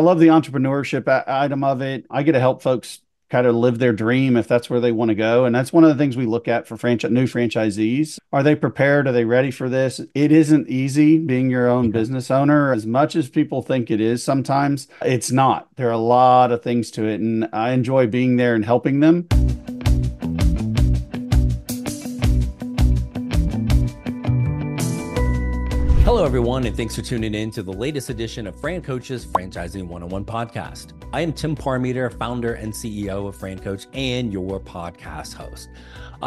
I love the entrepreneurship item of it. I get to help folks kind of live their dream if that's where they want to go. And that's one of the things we look at for new franchisees. Are they prepared? Are they ready for this? It isn't easy being your own Yeah. business owner as much as people think it is sometimes. It's not. There are a lot of things to it. And I enjoy being there and helping them. Hello, everyone, and thanks for tuning in to the latest edition of Fran Coach's Franchising 101 podcast. I am Tim Parmeter, founder and CEO of Fran Coach and your podcast host.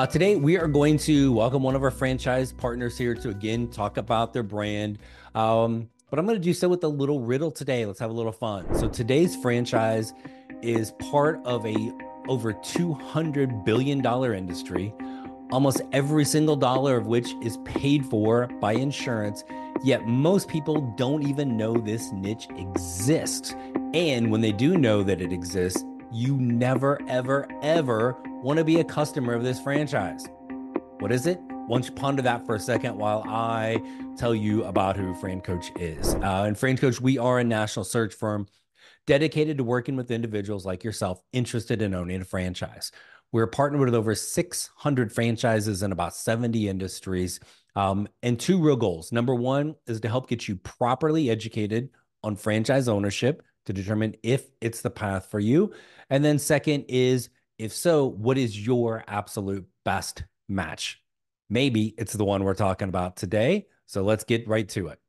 Today, we are going to welcome one of our franchise partners here to again talk about their brand. But I'm going to do so with a little riddle today. Let's have a little fun. So today's franchise is part of a over $200 billion industry, almost every single dollar of which is paid for by insurance. Yet most people don't even know this niche exists. And when they do know that it exists, you never, ever, ever want to be a customer of this franchise. What is it? Why don't you ponder that for a second while I tell you about who Fran Coach is. And Fran Coach, we are a national search firm dedicated to working with individuals like yourself interested in owning a franchise. We're partnered with over 600 franchises in about 70 industries. And two real goals. Number one is to help get you properly educated on franchise ownership to determine if it's the path for you. And then second is, if so, what is your absolute best match? Maybe it's the one we're talking about today. So let's get right to it.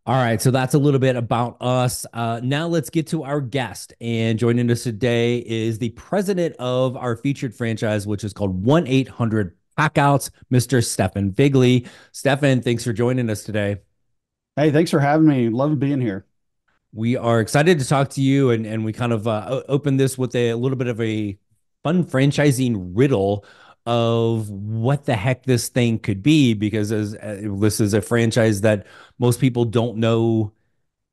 All right, so that's a little bit about us. Now let's get to our guest. And joining us today is the president of our featured franchise, which is called 1-800 Packouts, Mr. Stefan Figley. Stefan, thanks for joining us today. Hey, thanks for having me. Love being here. We are excited to talk to you, and we kind of opened this with a little bit of a fun franchising riddle of what the heck this thing could be, because this is a franchise that most people don't know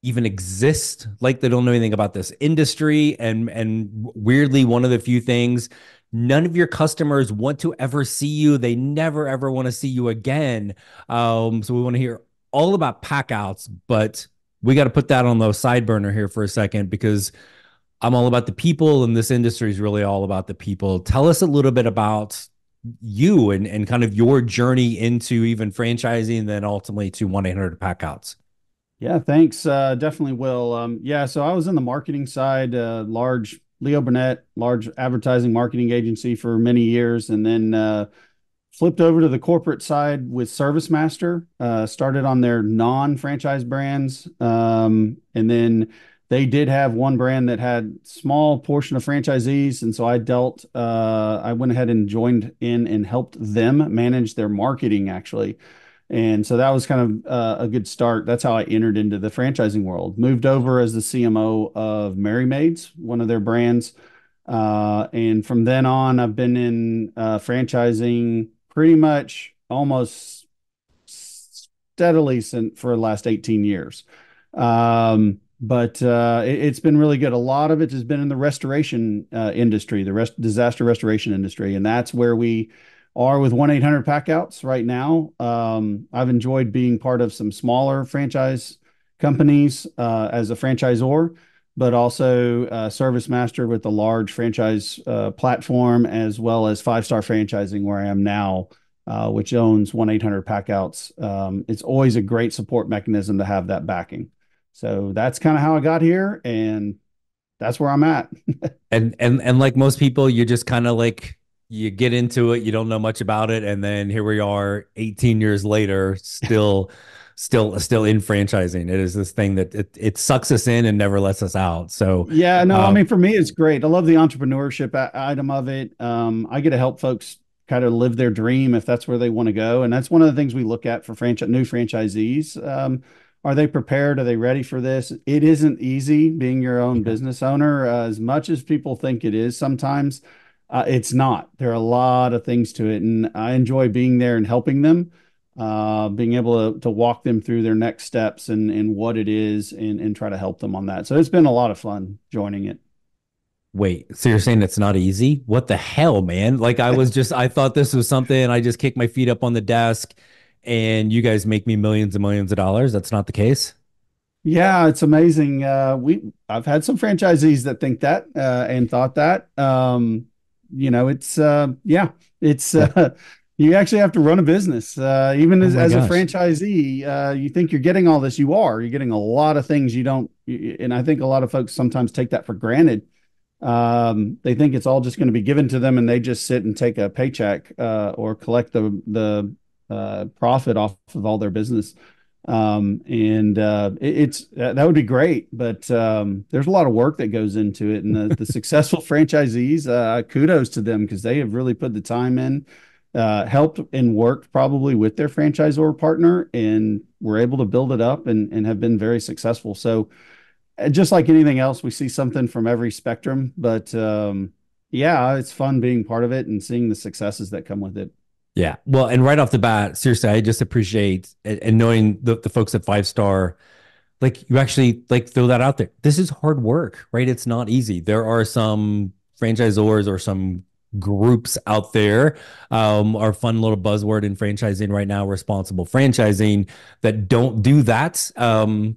even exist. Like, they don't know anything about this industry, and weirdly, one of the few things, none of your customers want to ever see you. They never ever want to see you again. So we want to hear all about packouts, but we got to put that on the side burner here for a second, because I'm all about the people, and this industry is really all about the people. Tell us a little bit about you and kind of your journey into even franchising, and then ultimately to 1-800 Packouts. Yeah, thanks. Definitely will. Yeah, so I was in the marketing side, large Leo Burnett, large advertising marketing agency for many years, and then flipped over to the corporate side with ServiceMaster. Started on their non-franchise brands, and then they did have one brand that had small portion of franchisees, and so I went ahead and joined in and helped them manage their marketing actually. And so that was kind of a good start. That's how I entered into the franchising world. Moved over as the CMO of Mary Maids, one of their brands. And from then on, I've been in franchising pretty much almost steadily since for the last 18 years. But it's been really good. A lot of it has been in the restoration industry, disaster restoration industry. And that's where we are with 1-800 Packouts right now. I've enjoyed being part of some smaller franchise companies as a franchisor, but also ServiceMaster with the large franchise platform, as well as Five Star Franchising, where I am now, which owns 1-800 Packouts. It's always a great support mechanism to have that backing. So that's kind of how I got here, and that's where I'm at. And like most people, you just kind of like, you get into it, you don't know much about it, and then here we are 18 years later, still in franchising. It is this thing that it sucks us in and never lets us out. So Yeah, no, I uh, mean, for me, it's great. I love the entrepreneurship item of it. I get to help folks kind of live their dream if that's where they want to go. And that's one of the things we look at for new franchisees. Are they prepared? Are they ready for this? It isn't easy being your own yeah. business owner, as much as people think it is sometimes. It's not. There are a lot of things to it, and I enjoy being there and helping them, being able to walk them through their next steps and what it is, and try to help them on that. So it's been a lot of fun joining it. Wait, so you're saying it's not easy? What the hell, man? Like, I thought this was something, I just kick my feet up on the desk and you guys make me millions and millions of dollars. That's not the case. Yeah, it's amazing. I've had some franchisees that think that and thought that. It's yeah, it's Yeah. you actually have to run a business. Even Oh as, my as a gosh. franchisee, you think you're getting all this. You are. You're getting a lot of things you don't. And I think a lot of folks sometimes take that for granted. They think it's all just going to be given to them, and they just sit and take a paycheck or collect the profit off of all their business. And it's that would be great, but there's a lot of work that goes into it. And the successful franchisees, kudos to them because they have really put the time in, helped and worked probably with their franchisor partner, and were able to build it up and have been very successful. So just like anything else, we see something from every spectrum. But yeah, it's fun being part of it and seeing the successes that come with it. Yeah. Well, and right off the bat, seriously, I just appreciate and knowing the folks at Five Star, like you actually like throw that out there. This is hard work, right? It's not easy. There are some franchisors or some groups out there, our fun little buzzword in franchising right now, responsible franchising, that don't do that.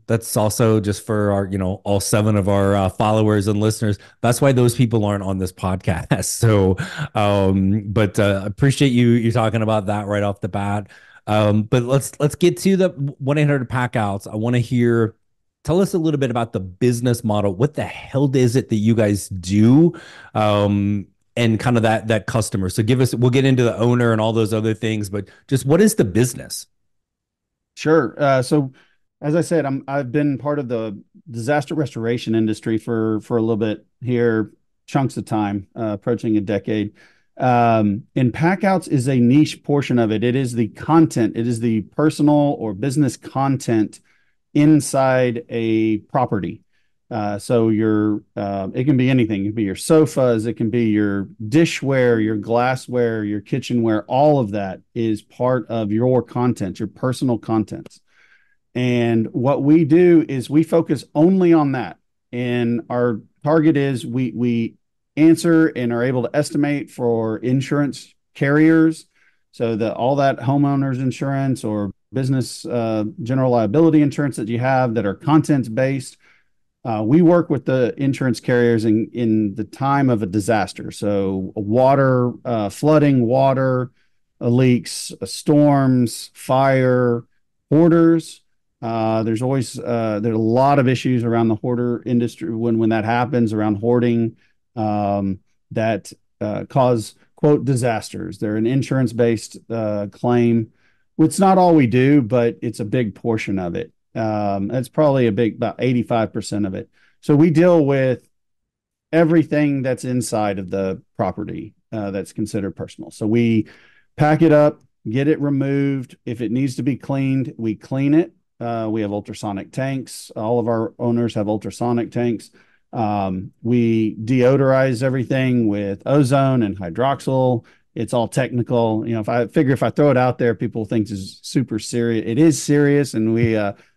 That's also just for our, all seven of our followers and listeners. That's why those people aren't on this podcast. So, but appreciate you talking about that right off the bat. But let's get to the 1-800 pack outs. I want to hear. Tell us a little bit about the business model. What the hell is it that you guys do? And kind of that customer. So give us. We'll get into the owner and all those other things, but just what is the business? Sure. So, as I said, I've been part of the disaster restoration industry for a little bit here, chunks of time, approaching a decade. And Packouts is a niche portion of it. It is the content. It is the personal or business content inside a property. It can be anything. It can be your sofas, it can be your dishware, your glassware, your kitchenware. All of that is part of your content, your personal contents. And what we do is we focus only on that. And our target is we answer and are able to estimate for insurance carriers. So that all that homeowners insurance or business general liability insurance that you have that are content based, we work with the insurance carriers in the time of a disaster. So water, flooding, water, leaks, storms, fire, hoarders. There's a lot of issues around the hoarder industry when that happens around hoarding that cause quote disasters. They're an insurance based claim. It's not all we do, but it's a big portion of it. That's probably about 85% of it. So we deal with everything that's inside of the property that's considered personal. So we pack it up, get it removed. If it needs to be cleaned, we clean it. We have ultrasonic tanks. All of our owners have ultrasonic tanks. We deodorize everything with ozone and hydroxyl. It's all technical. If I throw it out there, people think it's super serious. It is serious, and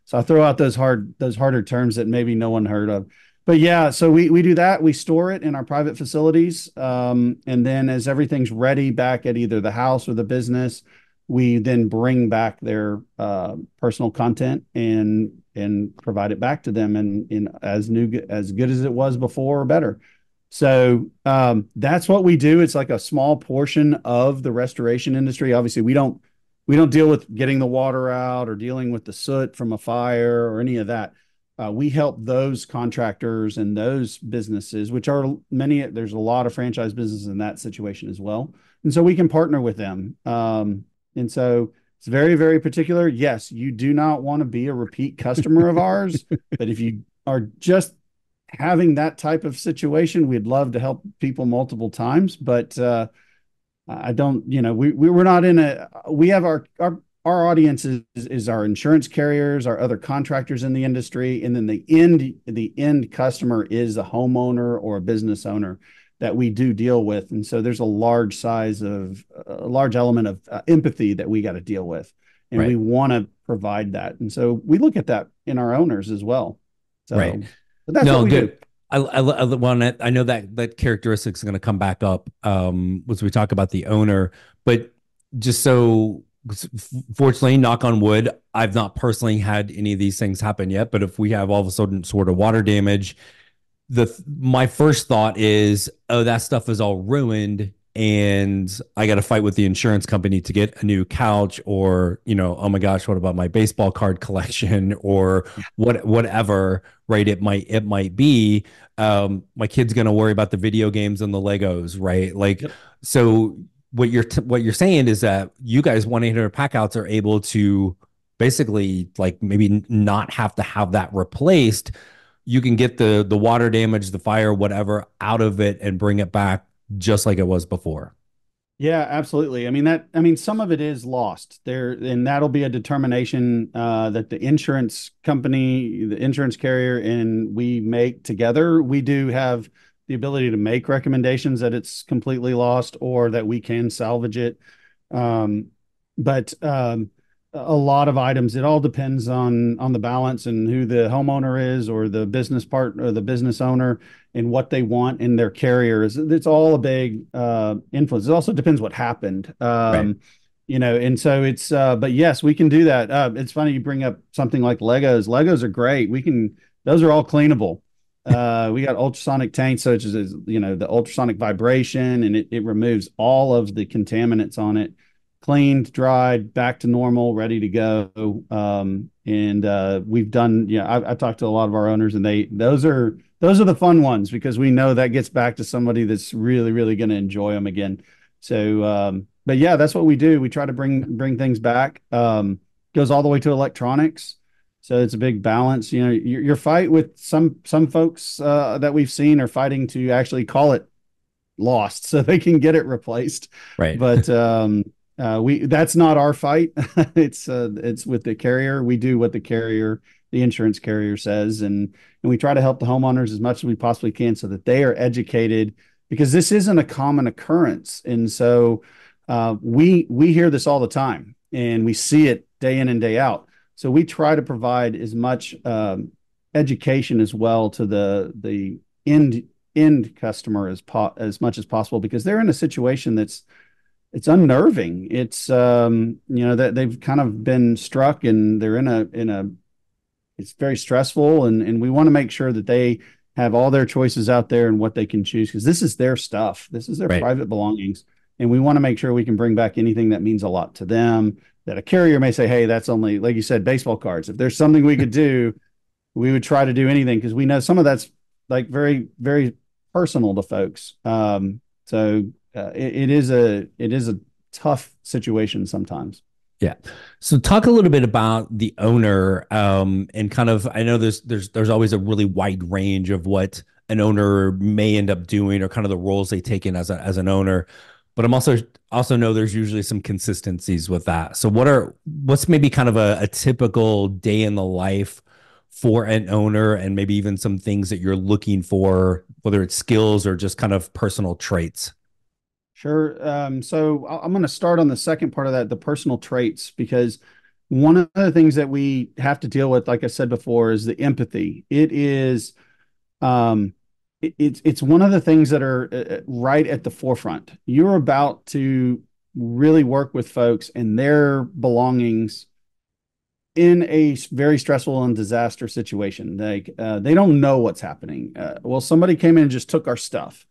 so I throw out those harder terms that maybe no one heard of. But yeah, so we do that. We store it in our private facilities, and then as everything's ready back at either the house or the business, we then bring back their personal content and provide it back to them in as good as it was before or better. So that's what we do. It's like a small portion of the restoration industry. Obviously, we don't deal with getting the water out or dealing with the soot from a fire or any of that. We help those contractors and those businesses, which are many. There's a lot of franchise businesses in that situation as well, and so we can partner with them. And so it's very, very particular. Yes, you do not want to be a repeat customer of ours, but if you are just having that type of situation, we'd love to help people multiple times. But I don't, we're not in we have our audience is our insurance carriers, our other contractors in the industry, and then the end customer is a homeowner or a business owner that we do deal with. And so there's a large element of empathy that we got to deal with, and we Right. want to provide that. And so we look at that in our owners as well. Right. So, but that's what No, we do. good. I know that characteristic is going to come back up as we talk about the owner, but just so fortunately, knock on wood, I've not personally had any of these things happen yet. But if we have all of a sudden sort of water damage, the my first thought is, oh, that stuff is all ruined, and I got to fight with the insurance company to get a new couch, or oh my gosh, what about my baseball card collection, or whatever, right? It might be. My kid's gonna worry about the video games and the Legos, right? Like, Yep. so what you're saying is that you guys 1-800 Packouts are able to basically like maybe not have to have that replaced. You can get the water damage, the fire, whatever out of it and bring it back just like it was before. Yeah, absolutely. I mean, some of it is lost there, and that'll be a determination that the insurance company, the insurance carrier, and we make together. We do have the ability to make recommendations that it's completely lost or that we can salvage it. Um, but a lot of items, it all depends on the balance and who the homeowner is or the business part or the business owner and what they want in their carriers. It's all a big influence. It also depends what happened. Right. And so but yes, we can do that. It's funny you bring up something like Legos. Legos are great. Those are all cleanable. We got ultrasonic tanks, such as, the ultrasonic vibration, and it removes all of the contaminants on it, cleaned, dried, back to normal, ready to go. And we've done, I've talked to a lot of our owners, and those are the fun ones because we know that gets back to somebody that's really, really going to enjoy them again. So, but yeah, that's what we do. We try to bring things back. Goes all the way to electronics. So it's a big balance. Your fight with some folks that we've seen are fighting to actually call it lost so they can get it replaced. Right. But we that's not our fight. It's with the carrier. We do what the insurance carrier says, and we try to help the homeowners as much as we possibly can so that they are educated because this isn't a common occurrence. And so we hear this all the time and we see it day in and day out. So we try to provide as much education as well to the end customer as much as possible because they're in a situation it's unnerving. It's that they've kind of been struck and they're in a it's very stressful, and we want to make sure that they have all their choices out there and what they can choose because this is their stuff. This is their Right. private belongings, and we want to make sure we can bring back anything that means a lot to them. That a carrier may say, "Hey, that's only like you said, baseball cards." If there's something we could do, we would try to do anything because we know some of that's like very, very personal to folks. It is a tough situation sometimes. Yeah. So talk a little bit about the owner, and kind of, I know there's always a really wide range of what an owner may end up doing or kind of the roles they take in as an owner. But I'm also know there's usually some consistencies with that. So what's maybe kind of a typical day in the life for an owner and maybe even some things that you're looking for, whether it's skills or just kind of personal traits? Sure. So I'm going to start on the second part of that, the personal traits, because one of the things that we have to deal with, like I said before, is the empathy. Um, it's one of the things that are right at the forefront. You're about to really work with folks and their belongings in a very stressful and disaster situation. Like they don't know what's happening. Well, somebody came in and just took our stuff,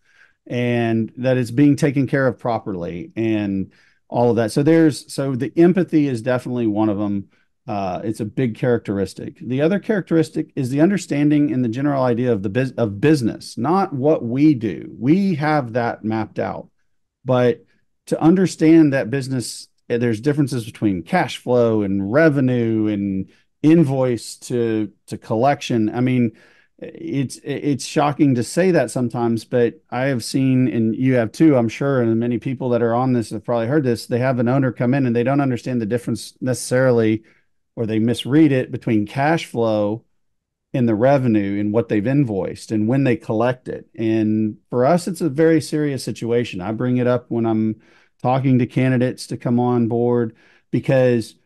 and that it's being taken care of properly, and all of that. So the empathy is definitely one of them. It's a big characteristic. The other characteristic is the understanding and the general idea of of business, not what we do. We have that mapped out, but to understand that business, there's differences between cash flow and revenue and invoice to collection. I mean, it's shocking to say that sometimes, but I have seen, and you have too, I'm sure, and many people that are on this have probably heard this. They have an owner come in and they don't understand the difference necessarily, or they misread it between cash flow in the revenue and what they've invoiced and when they collect it. And for us, it's a very serious situation. I bring it up when I'm talking to candidates to come on board because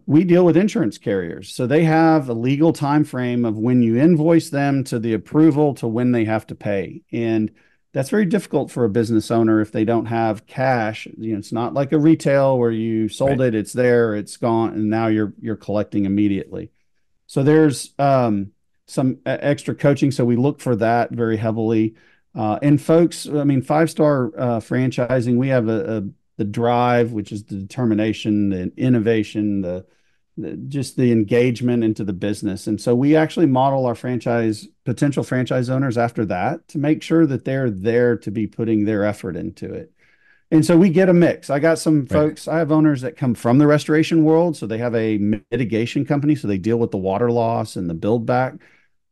we deal with insurance carriers. So they have a legal time frame of when you invoice them to the approval to when they have to pay. And That's very difficult for a business owner if they don't have cash. It's not like a retail where you sold Right. it, it's there, it's gone, and now you're collecting immediately. So there's some extra coaching. So we look for that very heavily. And folks, I mean, five-star franchising, we have the drive, which is the determination, the innovation, just the engagement into the business. And so we actually model our potential franchise owners after that to make sure that they're there to be putting their effort into it. And so we get a mix. I got some Right. folks, I have owners that come from the restoration world. So they have a mitigation company. So they deal with the water loss and the build back.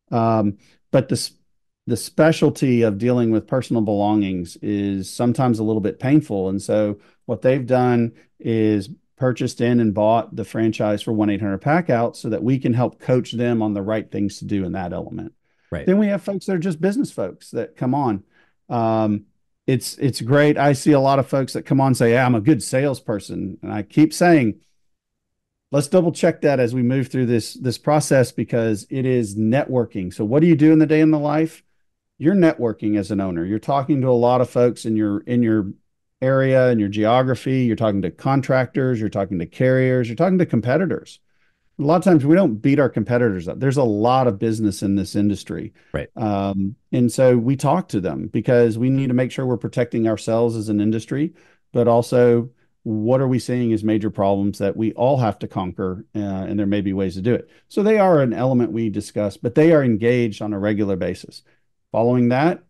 But the specialty of dealing with personal belongings is sometimes a little bit painful. And so what they've done is purchased in and bought the franchise for 1-800 Pack Out so that we can help coach them on the right things to do in that element. Right. Then we have folks that are just business folks that come on. It's great. I see a lot of folks that come on and say, yeah, I'm a good salesperson. And I keep saying, let's double check that as we move through this process because it is networking. So what do you do in the day in the life? You're networking as an owner. You're talking to a lot of folks in your area and your geography. You're talking to contractors, you're talking to carriers, you're talking to competitors. A lot of times we don't beat our competitors up. There's a lot of business in this industry. Right. And so we talk to them because we need to make sure we're protecting ourselves as an industry, but also what are we seeing as major problems that we all have to conquer, and there may be ways to do it. So they are an element we discuss, but they are engaged on a regular basis. Following that,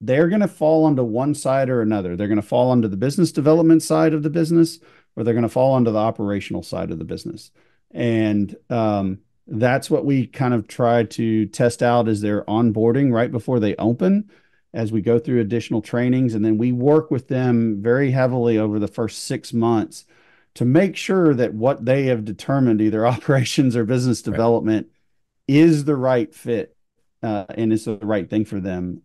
they're going to fall onto one side or another. They're going to fall onto the business development side of the business, or they're going to fall onto the operational side of the business. And that's what we kind of try to test out as they're onboarding right before they open, as we go through additional trainings. And then we work with them very heavily over the first 6 months to make sure that what they have determined, either operations or business development, is the right fit and is the right thing for them.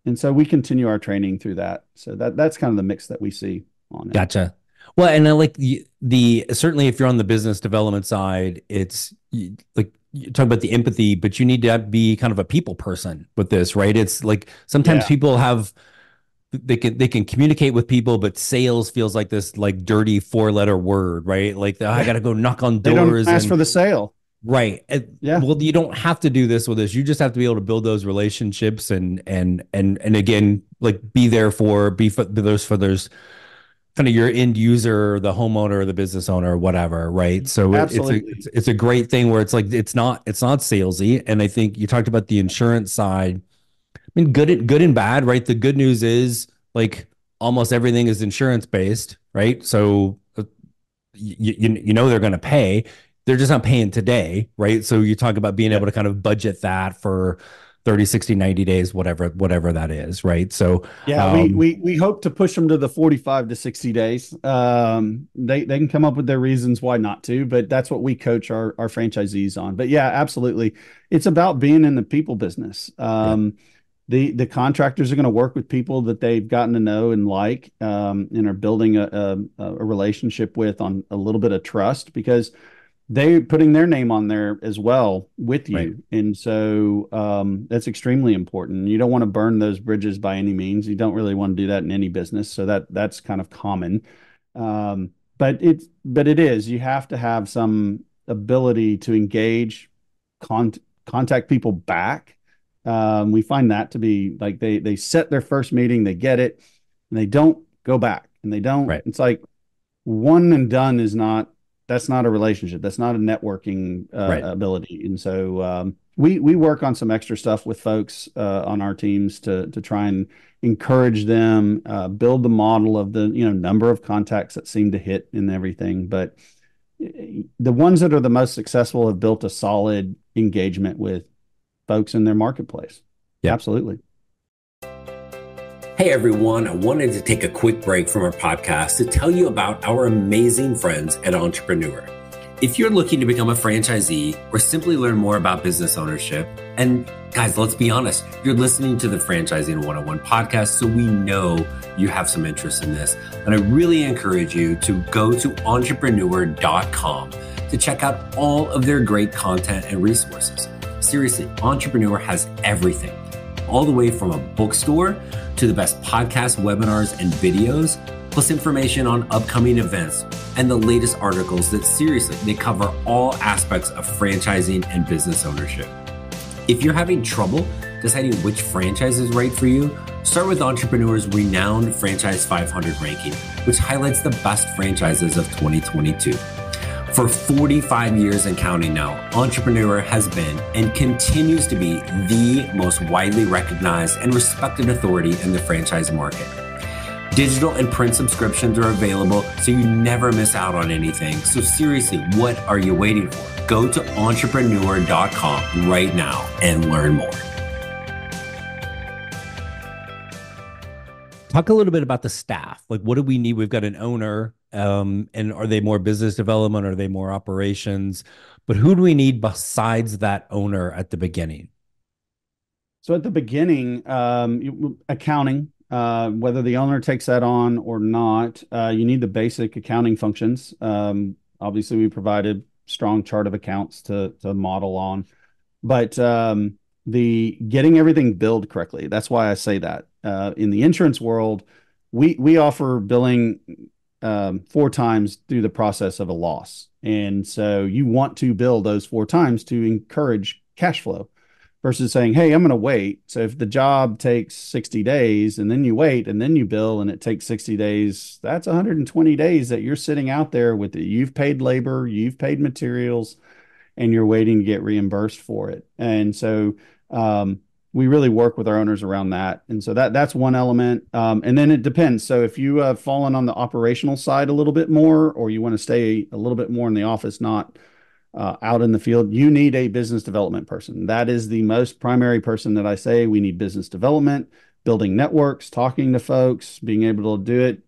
And so we continue our training through that. So that's kind of the mix that we see on it. Gotcha. Well, and I like the certainly if you're on the business development side, it's like you talk about the empathy, but you need to be kind of a people person with this, right? It's like sometimes people they can communicate with people, but sales feels like this like dirty 4-letter word, right? Like I got to go knock on doors. They don't ask for the sale. Right. Yeah. Well, you don't have to do this with us. You just have to be able to build those relationships and again, like be those for those kind of your end user, the homeowner, or the business owner, or whatever, right? So it's a great thing where it's like it's not salesy. And I think you talked about the insurance side. I mean, good and bad, right? The good news is like almost everything is insurance based, right? So you know they're going to pay. They're just not paying today, right? So you talk about being able to kind of budget that for 30, 60, 90 days, whatever that is, right? So we hope to push them to the 45 to 60 days. They can come up with their reasons why not to, but that's what we coach our franchisees on. But yeah, absolutely. It's about being in the people business. The contractors are going to work with people that they've gotten to know and like, and are building a relationship with on a little bit of trust because they're putting their name on there as well with you. Right. And so that's extremely important. You don't want to burn those bridges by any means. You don't really want to do that in any business. So that's kind of common. But it is, you have to have some ability to engage, contact people back. We find that to be like they set their first meeting, they get it, and they don't go back, and they don't. Right. It's like one and done that's not a relationship. That's not a networking ability. And so we work on some extra stuff with folks on our teams to try and encourage them, build the model of the number of contacts that seem to hit and everything. But the ones that are the most successful have built a solid engagement with folks in their marketplace. Yeah, absolutely. Hey everyone, I wanted to take a quick break from our podcast to tell you about our amazing friends at Entrepreneur. If you're looking to become a franchisee or simply learn more about business ownership, and guys, let's be honest, you're listening to the Franchising 101 podcast, so we know you have some interest in this. And I really encourage you to go to entrepreneur.com to check out all of their great content and resources. Seriously, Entrepreneur has everything. all the way from a bookstore to the best podcasts, webinars, and videos, plus information on upcoming events and the latest articles that seriously, they cover all aspects of franchising and business ownership. If you're having trouble deciding which franchise is right for you, start with Entrepreneur's renowned Franchise 500 ranking, which highlights the best franchises of 2022. For 45 years and counting now, Entrepreneur has been and continues to be the most widely recognized and respected authority in the franchise market. Digital and print subscriptions are available, so you never miss out on anything. So seriously, what are you waiting for? Go to entrepreneur.com right now and learn more. Talk a little bit about the staff. Like, what do we need? We've got an owner, and are they more business development? Are they more operations? But who do we need besides that owner at the beginning? So at the beginning, accounting, whether the owner takes that on or not, you need the basic accounting functions. Obviously, we provided strong chart of accounts to model on, but the getting everything billed correctly. That's why I say that. In the insurance world, we offer billing 4 times through the process of a loss, and so you want to bill those 4 times to encourage cash flow versus saying, hey, I'm going to wait. So if the job takes 60 days and then you wait and then you bill and it takes 60 days, that's 120 days that you're sitting out there with it. You've paid labor, you've paid materials, and you're waiting to get reimbursed for it. And so we really work with our owners around that. And so that's one element. And then it depends. So if you have fallen on the operational side a little bit more, or you want to stay a little bit more in the office, not out in the field, you need a business development person. That is the most primary person that I say. We need business development, building networks, talking to folks, being able to do it,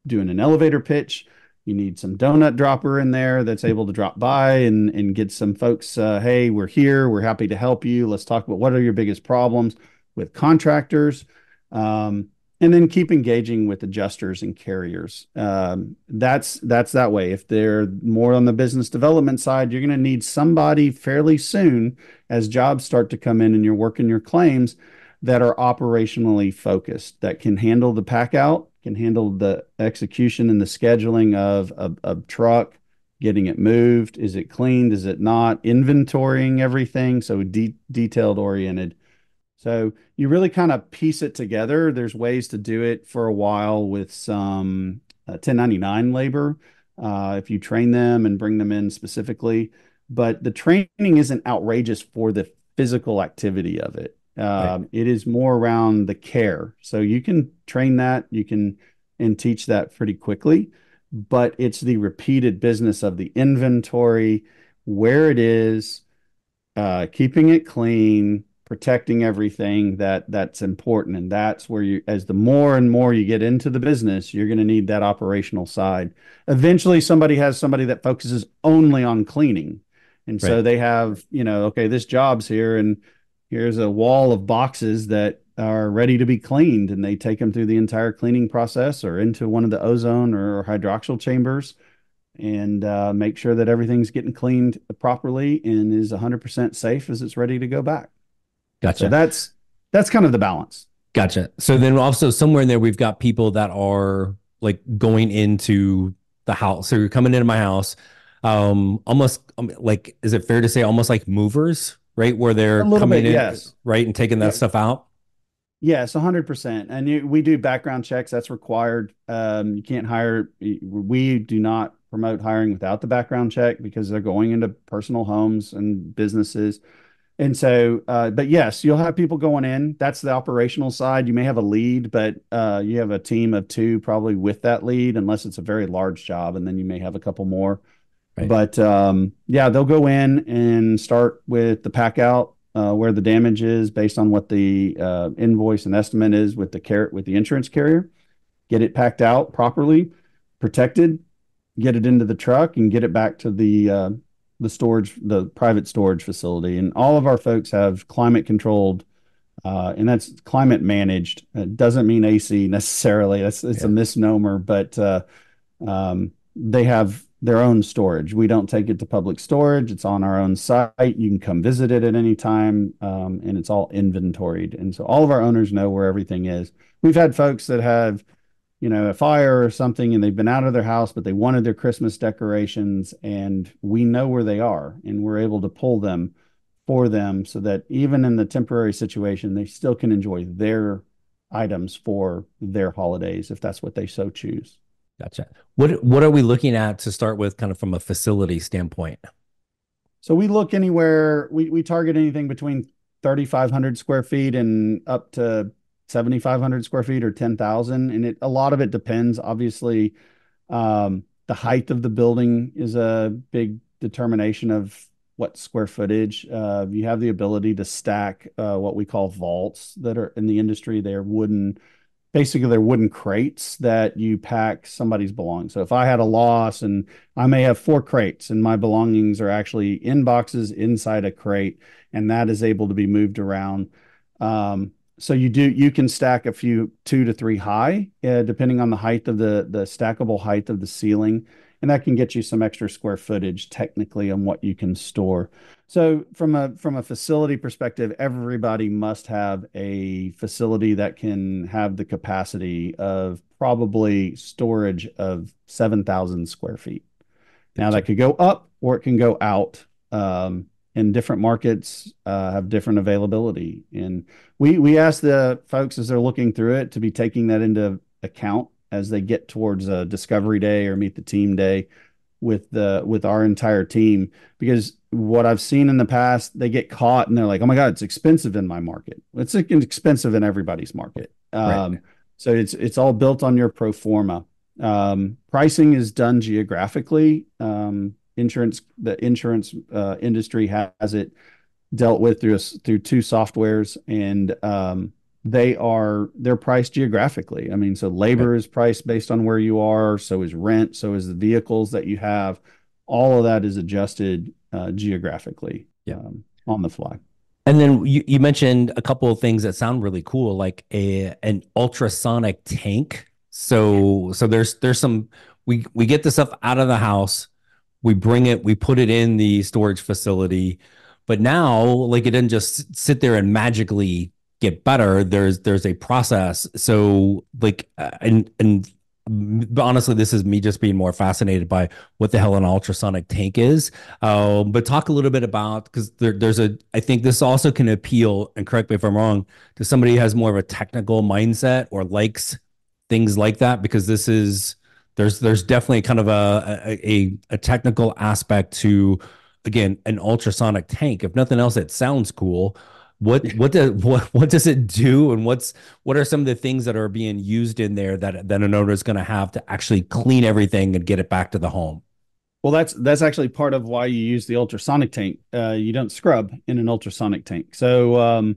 doing an elevator pitch. You need some donut dropper in there that's able to drop by and get some folks, hey, we're here. We're happy to help you. Let's talk about what are your biggest problems with contractors. And then keep engaging with adjusters and carriers. That's that way. If they're more on the business development side, you're going to need somebody fairly soon as jobs start to come in and you're working your claims that are operationally focused, that can handle the pack out, can handle the execution and the scheduling of a truck, getting it moved. Is it cleaned? Is it not? Inventorying everything. So detailed oriented. So you really kind of piece it together. There's ways to do it for a while with some 1099 labor if you train them and bring them in specifically. But the training isn't outrageous for the physical activity of it. Right. It is more around the care. So you can train that, you can and teach that pretty quickly, but it's the repeated business of the inventory, where it is, keeping it clean, protecting everything that's important. And that's where you, as the more and more you get into the business, you're going to need that operational side. Eventually somebody has somebody that focuses only on cleaning. And so Right. they have, okay, this job's here and here's a wall of boxes that are ready to be cleaned. And they take them through the entire cleaning process or into one of the ozone or hydroxyl chambers and make sure that everything's getting cleaned properly and is 100% safe as it's ready to go back. So Gotcha. that's kind of the balance. Gotcha. So then also somewhere in there, we've got people that are like going into the house. So you're coming into my house, almost like, is it fair to say almost like movers, right? Where A they're little coming bit, in, yes. right, and taking that Yep. stuff out. Yes, 100%. And we do background checks. That's required. You can't hire. We do not promote hiring without the background check because they're going into personal homes and businesses. And so, but yes, you'll have people going in. That's the operational side. You may have a lead, but you have a team of 2 probably with that lead, unless it's a very large job, and then you may have a couple more. Right. But yeah, they'll go in and start with the pack out, where the damage is based on what the invoice and estimate is with the insurance carrier. Get it packed out properly, protected, get it into the truck, and get it back to the private storage facility. And all of our folks have climate controlled, and that's climate managed. It doesn't mean AC necessarily. It's Yeah. a misnomer, but they have their own storage. We don't take it to public storage. It's on our own site. You can come visit it at any time, and it's all inventoried. And so all of our owners know where everything is. We've had folks that have, a fire or something, and they've been out of their house, but they wanted their Christmas decorations, and we know where they are, and we're able to pull them for them so that even in the temporary situation, they still can enjoy their items for their holidays if that's what they so choose. Gotcha. What are we looking at to start with, kind of from a facility standpoint? So we look anywhere, we target anything between 3,500 square feet and up to 7,500 square feet or 10,000. And a lot of it depends. Obviously, the height of the building is a big determination of what square footage. You have the ability to stack what we call vaults that are in the industry. Basically they're wooden crates that you pack somebody's belongings. So if I had a loss and I may have 4 crates and my belongings are actually in boxes inside a crate, and that is able to be moved around. So you can stack a few 2 to 3 high, depending on the height of the stackable height of the ceiling. And that can get you some extra square footage technically on what you can store. So from a facility perspective, everybody must have a facility that can have the capacity of probably storage of 7,000 square feet. Now that could go up or it can go out. And different markets have different availability. And we ask the folks as they're looking through it to be taking that into account as they get towards a discovery day or meet the team day with our entire team. Because what I've seen in the past, they get caught and they're like, "Oh my God, it's expensive in my market." It's expensive in everybody's market. Right. So it's all built on your pro forma. Pricing is done geographically. The insurance industry has it dealt with through 2 softwares, and they're priced geographically. I mean, so Right. labor is priced based on where you are, so is rent, so is the vehicles that you have. All of that is adjusted geographically Yeah. on the fly. And then you mentioned a couple of things that sound really cool, like an ultrasonic tank. So there's some, we get the stuff out of the house, we bring it, we put it in the storage facility, but now like it doesn't just sit there and magically get better. There's a process. So like and honestly, this is me just being more fascinated by what the hell an ultrasonic tank is. But talk a little bit about, because I think this also can appeal, and correct me if I'm wrong, to somebody who has more of a technical mindset or likes things like that, because there's definitely kind of a technical aspect to, again, an ultrasonic tank. If nothing else, it sounds cool. What does it do, and what are some of the things that are being used in there that an owner is going to have to actually clean everything and get it back to the home? Well, that's actually part of why you use the ultrasonic tank. You don't scrub in an ultrasonic tank. So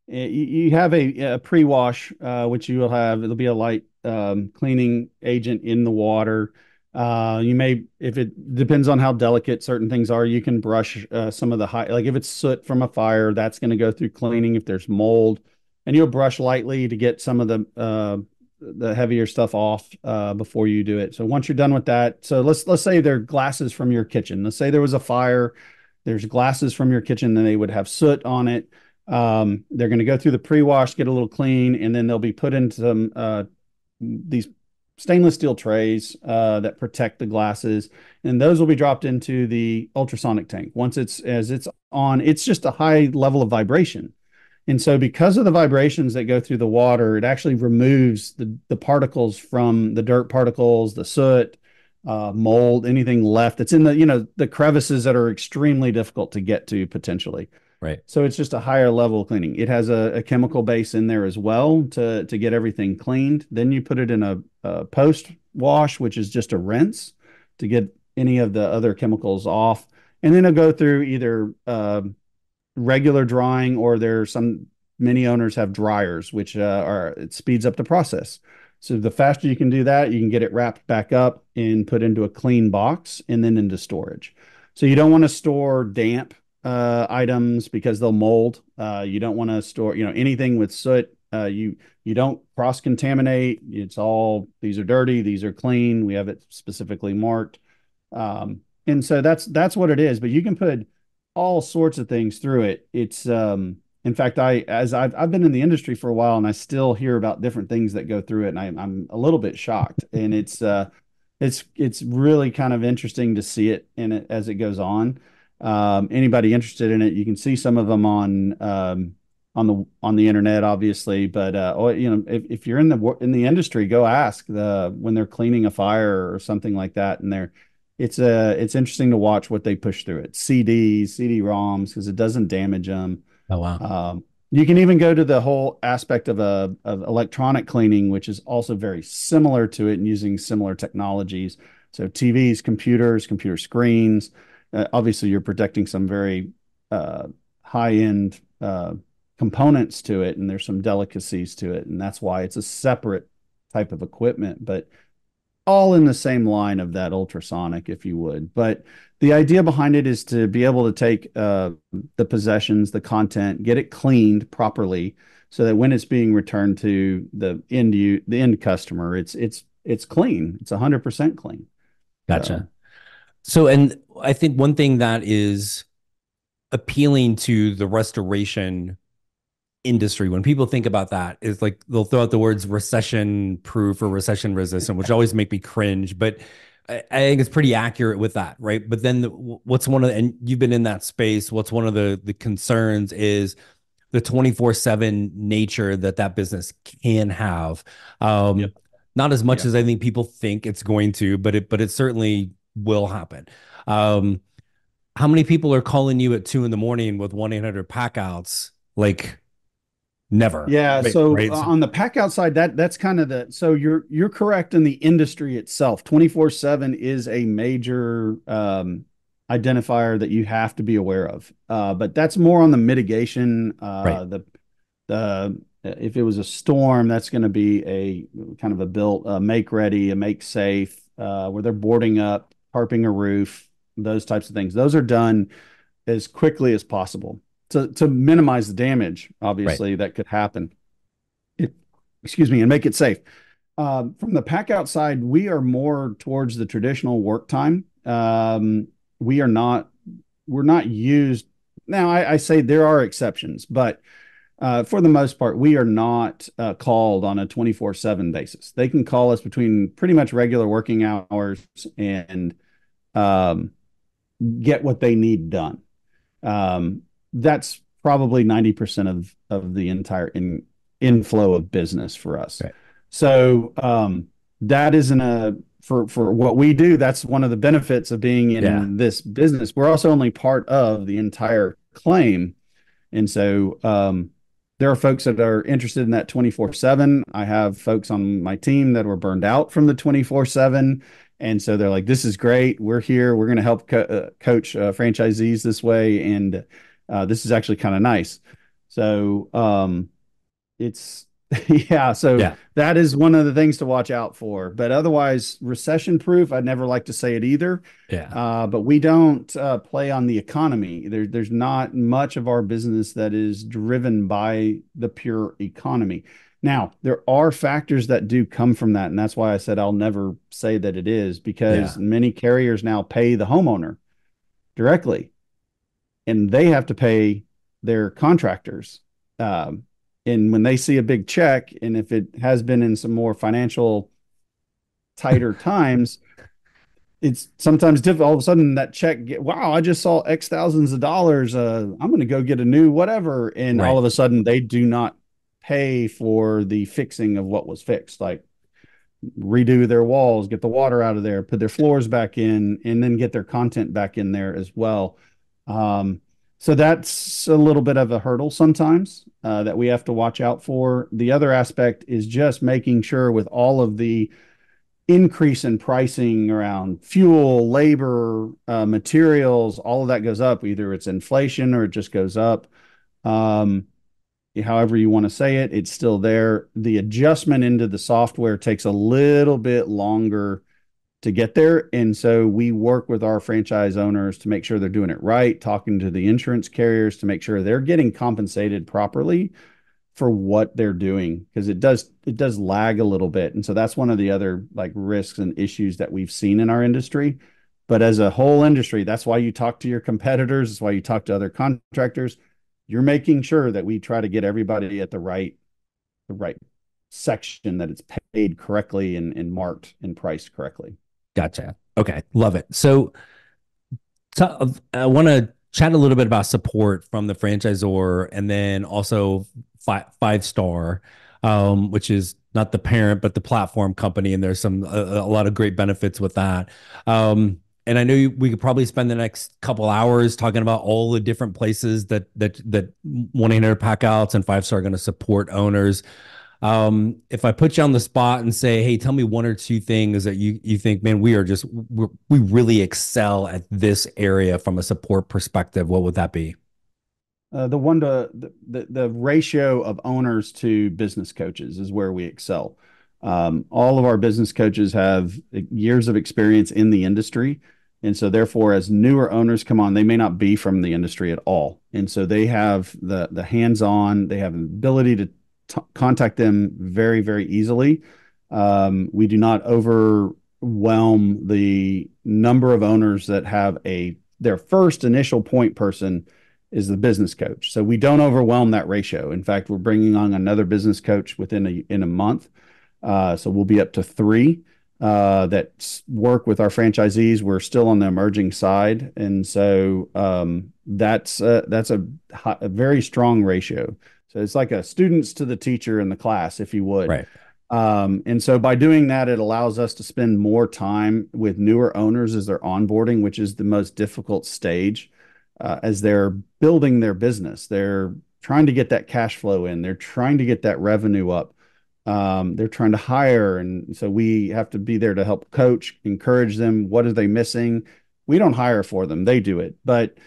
you have a pre-wash, which you will have. It'll be a light cleaning agent in the water. You may, if it depends on how delicate certain things are, you can brush some of the high, like if it's soot from a fire, that's going to go through cleaning. If there's mold, and you'll brush lightly to get some of the heavier stuff off before you do it. So once you're done with that, so let's say they're glasses from your kitchen. Let's say there was a fire. There's glasses from your kitchen, and they would have soot on it. They're going to go through the pre-wash, get a little clean, and then they'll be put into some these stainless steel trays that protect the glasses, and those will be dropped into the ultrasonic tank. Once it's on, it's just a high level of vibration. And so because of the vibrations that go through the water, it actually removes the particles from the dirt particles, the soot, mold, anything left that's in the crevices that are extremely difficult to get to potentially. Right. So it's just a higher level of cleaning. It has a chemical base in there as well to get everything cleaned. Then you put it in a post wash, which is just a rinse to get any of the other chemicals off. And then it'll go through either regular drying, or many owners have dryers, which it speeds up the process. So the faster you can do that, you can get it wrapped back up and put into a clean box and then into storage. So you don't want to store damp items because they'll mold. You don't want to store, anything with soot. You don't cross contaminate. These are dirty, these are clean. We have it specifically marked. And so that's what it is. But you can put all sorts of things through it. It's in fact, I've been in the industry for a while, and I still hear about different things that go through it, and I'm a little bit shocked. And it's really kind of interesting to see it in it as it goes on. Anybody interested in it, you can see some of them on the internet, obviously. But if you're in the industry, go ask when they're cleaning a fire or something like that, and it's interesting to watch what they push through it. CDs, CD-ROMs, because it doesn't damage them. Oh, wow. You can even go to the whole aspect of electronic cleaning, which is also very similar to it and using similar technologies. So TVs, computers, computer screens. Obviously, you're protecting some very high-end components to it, and there's some delicacies to it, and that's why it's a separate type of equipment, but all in the same line of that ultrasonic, if you would. But the idea behind it is to be able to take the possessions, the content, get it cleaned properly, so that when it's being returned to the end customer, it's clean. It's 100% clean. So Gotcha. So, and I think one thing that is appealing to the restoration industry, when people think about that, is like they'll throw out the words recession proof or recession resistant, which always make me cringe. But I think it's pretty accurate with that, right? But then what's one of the, and you've been in that space, what's one of the concerns is the 24/7 nature that business can have. yep, Not as much yep. as I think people think it's going to, but it certainly will happen. Um, how many people are calling you at 2 in the morning with 1-800 packouts? Like, never. Yeah, Right. so Right. So, on the pack outside, that's kind of so you're correct in the industry itself. 24/7 is a major identifier that you have to be aware of. But that's more on the mitigation. right. The If it was a storm, that's going to be a kind of a built make ready, a make safe, where they're boarding up, tarping a roof, those types of things. Those are done as quickly as possible to minimize the damage, Right. obviously, that could happen. It, excuse me, and make it safe. From the pack outside, we are more towards the traditional work time. We are not, we're not used. Now, I say there are exceptions, but for the most part, we are not called on a 24/7 basis. They can call us between pretty much regular working hours and um, get what they need done. That's probably 90% of the entire inflow of business for us. Right. So that isn't a for what we do. That's one of the benefits of being Yeah. in this business. We're also only part of the entire claim, and so there are folks that are interested in that 24/7. I have folks on my team that were burned out from the 24/7. And so they're like, this is great. We're here. We're going to help coach franchisees this way. And this is actually kind of nice. So it's, yeah. So Yeah. that is one of the things to watch out for. But otherwise, recession proof, I'd never like to say it either. Yeah. But we don't play on the economy. There's not much of our business that is driven by the pure economy. Now, there are factors that do come from that. And that's why I said I'll never say that it is, because Yeah. many carriers now pay the homeowner directly, and they have to pay their contractors. Um, and when they see a big check, and if it has been in some more financial tighter times, it's sometimes difficult. All of a sudden, that check, wow, I just saw X thousands of dollars. I'm going to go get a new whatever. And all Right. of a sudden, they do not pay for the fixing of what was fixed, like redo their walls, get the water out of there, put their floors back in, and then get their content back in there as well. Um, so that's a little bit of a hurdle sometimes that we have to watch out for. The other aspect is just making sure with all of the increase in pricing around fuel, labor, materials, all of that goes up. Either it's inflation or it just goes up. Um, However you want to say it, it's still there. The adjustment into the software takes a little bit longer to get there. And so we work with our franchise owners to make sure they're doing it right, talking to the insurance carriers to make sure they're getting compensated properly for what they're doing, because it does lag a little bit. And so that's one of the other like risks and issues that we've seen in our industry. But as a whole industry, that's why you talk to your competitors. That's why you talk to other contractors. You're making sure that we try to get everybody at the right section, that it's paid correctly and marked and priced correctly. Gotcha. Okay. Love it. So I want to chat a little bit about support from the franchisor and then also five star, which is not the parent, but the platform company. And there's a lot of great benefits with that. And I know we could probably spend the next couple hours talking about all the different places that 1-800 Packouts and Five Star are going to support owners. If I put you on the spot and say, hey, tell me one or two things that you think, man, we really excel at this area from a support perspective, what would that be? The ratio of owners to business coaches is where we excel. All of our business coaches have years of experience in the industry. And so therefore, as newer owners come on, they may not be from the industry at all. And so they have the hands-on, they have the ability to contact them very, very easily. We do not overwhelm the number of owners that have their first initial point person is the business coach. So we don't overwhelm that ratio. In fact, we're bringing on another business coach in a month. So we'll be up to three that work with our franchisees. We're still on the emerging side, and so that's a very strong ratio. So it's like a students to the teacher in the class, if you would. Right. And so by doing that, it allows us to spend more time with newer owners as they're onboarding, which is the most difficult stage as they're building their business. They're trying to get that cash flow in. They're trying to get that revenue up. They're trying to hire. And so we have to be there to help coach, encourage them. What are they missing? We don't hire for them. They do it. But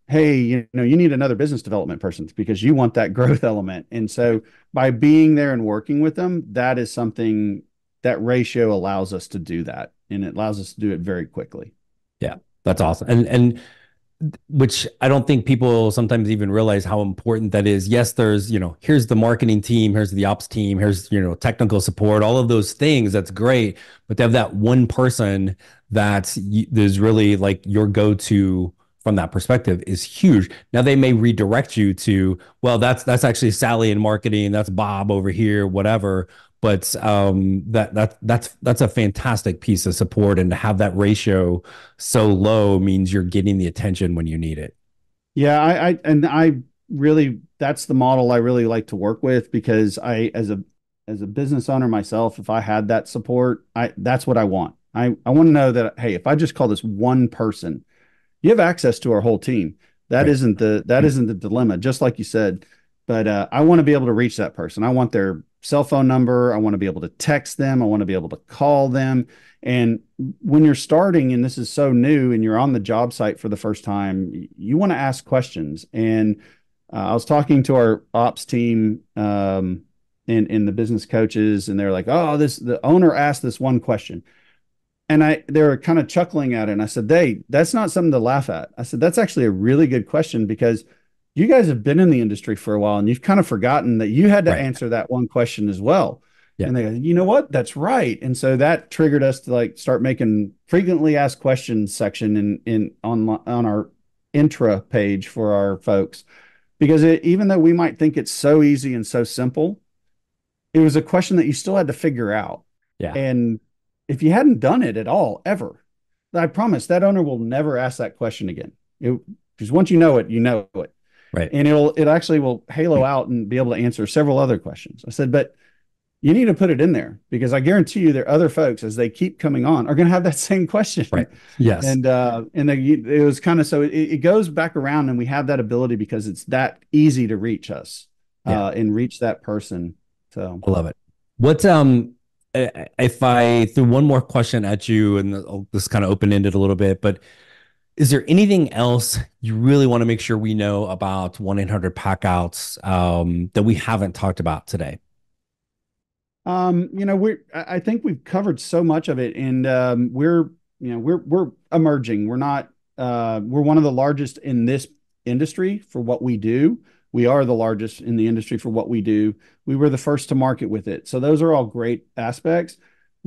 hey, you need another business development person because you want that growth element. And so by being there and working with them, that is something that ratio allows us to do that. And it allows us to do it very quickly. Yeah, that's awesome. And which I don't think people sometimes even realize how important that is. Yes, there's, here's the marketing team, here's the ops team, here's, technical support, all of those things. That's great. But to have that one person there's really like your go-to from that perspective is huge. Now they may redirect you to, well, that's actually Sally in marketing, that's Bob over here, whatever. But that's a fantastic piece of support, and to have that ratio so low means you're getting the attention when you need it. Yeah, I really that's the model I really like to work with because as a business owner myself, if I had that support, that's what I want. I want to know that, hey, if I just call this one person, you have access to our whole team. That Right. isn't the dilemma, just like you said. But I want to be able to reach that person. I want their cell phone number. I want to be able to text them. I want to be able to call them. And when you're starting, and this is so new, and you're on the job site for the first time, you want to ask questions. And I was talking to our ops team and the business coaches, and they're like, "Oh, the owner asked this one question." And they were kind of chuckling at it. And I said, that's not something to laugh at. I said, that's actually a really good question because you guys have been in the industry for a while and you've kind of forgotten that you had to Right. answer that one question as well. Yeah. And they go, you know what? That's right. And so that triggered us to like start making frequently asked questions section on our intra page for our folks. Because even though we might think it's so easy and so simple, it was a question that you still had to figure out. Yeah. And if you hadn't done it at all, ever, I promise that owner will never ask that question again. Because once you know it, you know it. Right. And it actually will halo out and be able to answer several other questions. I said, but you need to put it in there because I guarantee you there are other folks as they keep coming on are going to have that same question. Right. Yes. It was kind of, so it goes back around and we have that ability because it's that easy to reach us Yeah. and reach that person. So I love it. What if I threw one more question at you, and I'll just kind of open ended a little bit, but is there anything else you really want to make sure we know about 1-800 Packouts that we haven't talked about today? I think we've covered so much of it, and we're emerging. We're one of the largest in this industry for what we do. We are the largest in the industry for what we do. We were the first to market with it. So those are all great aspects.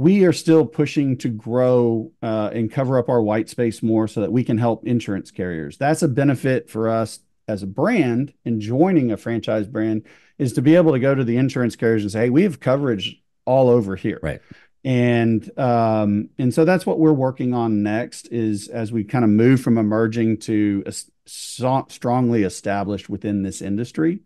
we are still pushing to grow and cover up our white space more so that we can help insurance carriers. That's a benefit for us as a brand, and joining a franchise brand is to be able to go to the insurance carriers and say, hey, we have coverage all over here. Right. And so that's what we're working on next, is as we kind of move from emerging to strongly established within this industry,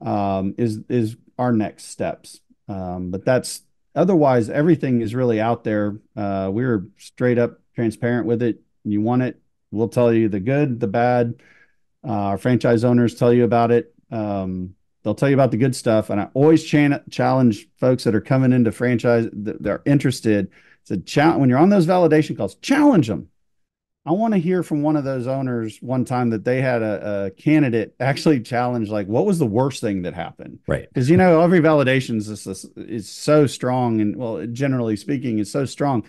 is our next steps. But that's otherwise everything is really out there. We're straight up transparent with it. You want it, we'll tell you the good, the bad. Our franchise owners tell you about it. They'll tell you about the good stuff. And I always challenge folks that are coming into franchise, that they're interested. When you're on those validation calls, challenge them. I want to hear from one of those owners one time that they had a candidate actually challenge, like, what was the worst thing that happened? Right. Because, you know, every validation is so strong. And, well, generally speaking, is so strong.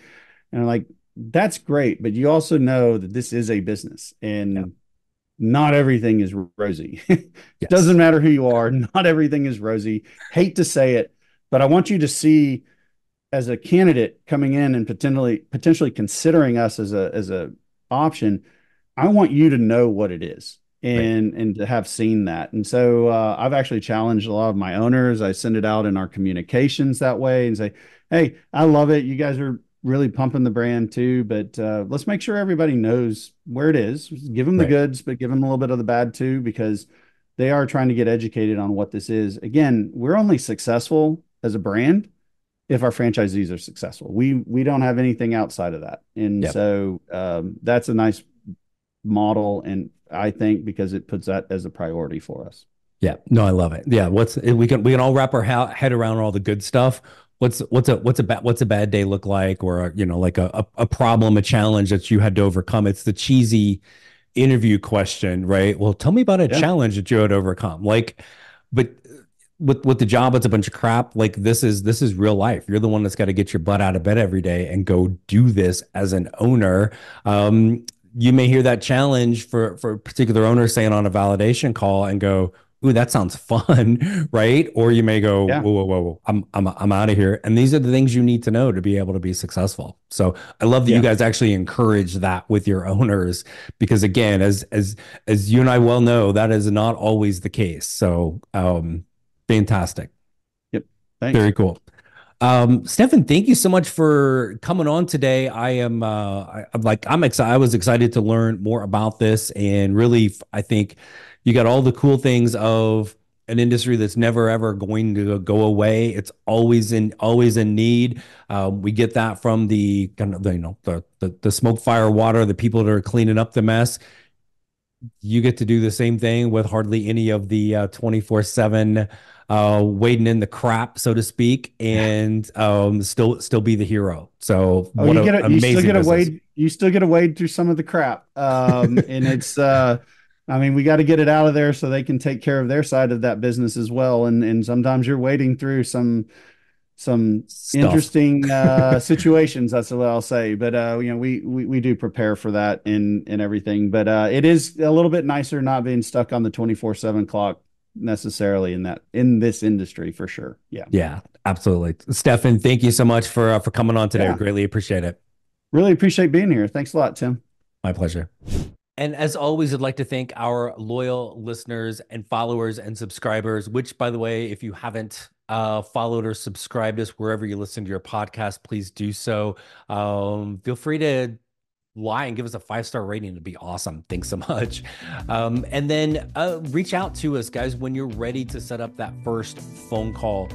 And I'm like, that's great. But you also know that this is a business, and not everything is rosy. It doesn't matter who you are. Not everything is rosy. Hate to say it, but I want you to see, as a candidate coming in and potentially considering us as a option, I want you to know what it is, and to have seen that. And so I've actually challenged a lot of my owners. I send it out in our communications that way and say, hey, I love it. You guys are really pumping the brand too, but let's make sure everybody knows where it is. Give them the goods, but give them a little bit of the bad too, because they are trying to get educated on what this is. Again, we're only successful as a brand if our franchisees are successful. We don't have anything outside of that. And so that's a nice model. And I think because it puts that as a priority for us. Yeah, no, I love it. Yeah. We can all wrap our head around all the good stuff. What's a bad day look like, or, you know, like a problem, a challenge that you had to overcome? It's the cheesy interview question, right? Well, tell me about a challenge that you had to overcome. Like, but with the job, it's a bunch of crap. Like, this is real life. You're the one that's got to get your butt out of bed every day and go do this as an owner. You may hear that challenge for a particular owner saying on a validation call and go, ooh, that sounds fun, right? Or you may go, whoa, I'm out of here. And these are the things you need to know to be able to be successful. So I love that you guys actually encourage that with your owners, because again, as you and I well know, that is not always the case. So fantastic. Yep. Thanks. Very cool. Stefan, thank you so much for coming on today. I'm excited. I was excited to learn more about this, and really, I think you got all the cool things of an industry that's never ever going to go away. It's always in need. We get that from the kind of the smoke, fire, water, the people that are cleaning up the mess. You get to do the same thing with hardly any of the 24/7 wading in the crap, so to speak, and still be the hero. So you still get to wade through some of the crap, and it's I mean, we got to get it out of there so they can take care of their side of that business as well. And sometimes you're wading through some interesting situations. That's what I'll say. But you know, we do prepare for that and everything. But it is a little bit nicer not being stuck on the 24/7 clock necessarily in this industry, for sure. Yeah, absolutely. Stefan, thank you so much for coming on today. Greatly appreciate it. Really appreciate being here. Thanks a lot, Tim. My pleasure. And as always, I'd like to thank our loyal listeners and followers and subscribers, which, by the way, if you haven't followed or subscribed us wherever you listen to your podcast, please do so. Feel free to and give us a 5-star rating. It'd be awesome. Thanks so much. And then reach out to us, guys, when you're ready to set up that first phone call.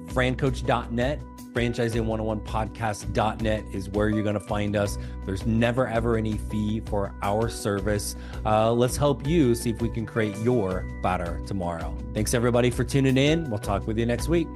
francoach.net. franchising101podcast.net is where you're going to find us. There's never, ever any fee for our service. Let's help you see if we can create your better tomorrow. Thanks, everybody, for tuning in. We'll talk with you next week.